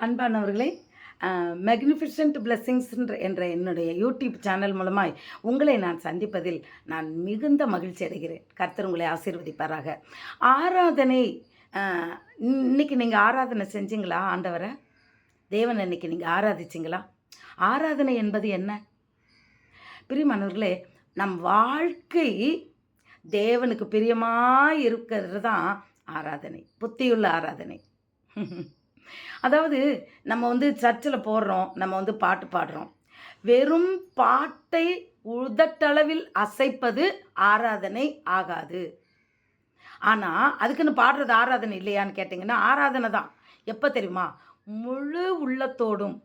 அன்பானவர்களே, மேக்னிஃபிசென்ட் பிளெஸ்ஸிங்ஸ் என்ற என்னுடைய யூடியூப் சேனல் மூலமாய் உங்களை நான் சந்திப்பதில் நான் மிகுந்த மகிழ்ச்சி அடைகிறேன். கர்த்தர் உங்களை ஆசீர்வதிப்பாராக. ஆராதனை, இன்னைக்கு நீங்கள் ஆராதனை செஞ்சீங்களா? ஆண்டவரை தேவன் இன்னைக்கு நீங்கள் ஆராதிச்சிங்களா? ஆராதனை என்பது என்ன? பிரியமானவர்களே, நம் வாழ்க்கை தேவனுக்கு பிரியமாக இருக்கிறது தான் ஆராதனை, புத்தியுள்ள ஆராதனை. அதாவது நம்ம சர்ச்சில் போடுறோம், நம்ம பாட்டு பாடுறோம். வெறும் பாட்டை உதட்டளவில் அசைப்பது ஆராதனை ஆகாது. ஆனால் அதுக்குன்னு பாடுறது ஆராதனை இல்லையான்னு கேட்டிங்கன்னா, ஆராதனை தான். எப்போ தெரியுமா? முழு உள்ளத்தோடும்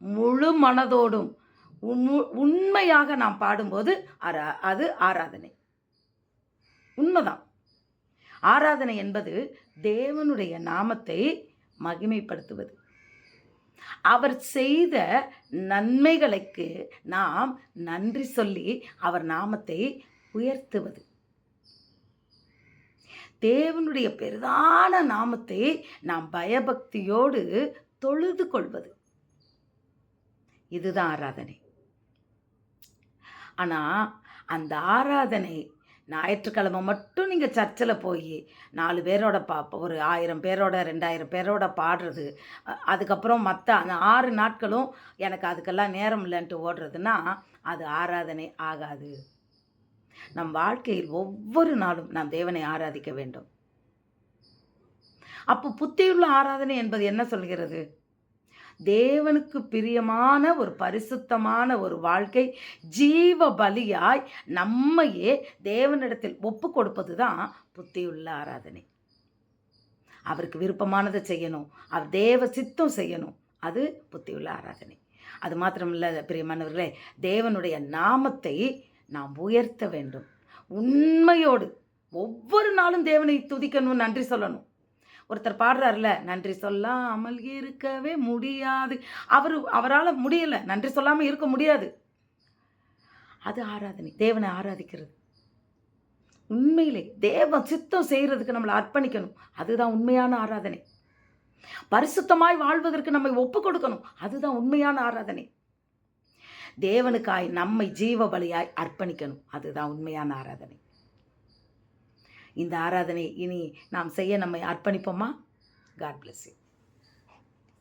முழு மனதோடும் உண்மையாக நாம் பாடும்போது அது ஆராதனை. உண்மைதான். ஆராதனை என்பது தேவனுடைய நாமத்தை மகிமைப்படுத்துவது, அவர் செய்த நன்மைகளுக்கு நாம் நன்றி சொல்லி அவர் நாமத்தை உயர்த்துவது, தேவனுடைய பெரிதான நாமத்தை நாம் பயபக்தியோடு தொழுது கொள்வது. இதுதான் ஆராதனை. ஆனால் அந்த ஆராதனை ஞாயிற்றுக்கிழமை மட்டும் நீங்கள் சர்ச்சில் போய் 4 பேரோட ஒரு 1000 பேரோட 2000 பேரோட பாடுறது, அதுக்கப்புறம் மற்ற அந்த 6 நாட்களும் எனக்கு அதுக்கெல்லாம் நேரம் இல்லைன்ட்டு ஓடுறதுன்னா அது ஆராதனை ஆகாது. நம் வாழ்க்கையில் ஒவ்வொரு நாளும் நாம் தேவனை ஆராதிக்க வேண்டும். அப்போ புத்தியுள்ள ஆராதனை என்பது என்ன சொல்கிறது? தேவனுக்கு பிரியமான ஒரு பரிசுத்தமான ஒரு வாழ்க்கை, ஜீவ பலியாய் நம்மையே தேவனிடத்தில் ஒப்பு கொடுப்பது தான் புத்தியுள்ள ஆராதனை. அவருக்கு விருப்பமானதை செய்யணும், அவர் தேவ சித்தம் செய்யணும், அது புத்தியுள்ள ஆராதனை. அது மாத்திரமில்லை பிரியமானவர்களே, தேவனுடைய நாமத்தை நாம் உயர்த்த வேண்டும். உண்மையோடு ஒவ்வொரு நாளும் தேவனை துதிக்கணும், நன்றி சொல்லணும். ஒருத்தர் பாடுறாருல, நன்றி சொல்லாமல் இருக்கவே முடியாது. அவரால் முடியலை, நன்றி சொல்லாமல் இருக்க முடியாது. அது ஆராதனை, தேவனை ஆராதிக்கிறது. உண்மையிலே தேவ சித்தம் செய்கிறதுக்கு நம்மளை அர்ப்பணிக்கணும், அதுதான் உண்மையான ஆராதனை. பரிசுத்தமாய் வாழ்வதற்கு நம்மை ஒப்பு கொடுக்கணும், அதுதான் உண்மையான ஆராதனை. தேவனுக்காய் நம்மை ஜீவ பலியாய் அர்ப்பணிக்கணும், அதுதான் உண்மையான ஆராதனை. இந்த ஆராதனை இனி நாம் செய்ய நம்மை அர்ப்பணிப்போமா? God bless you.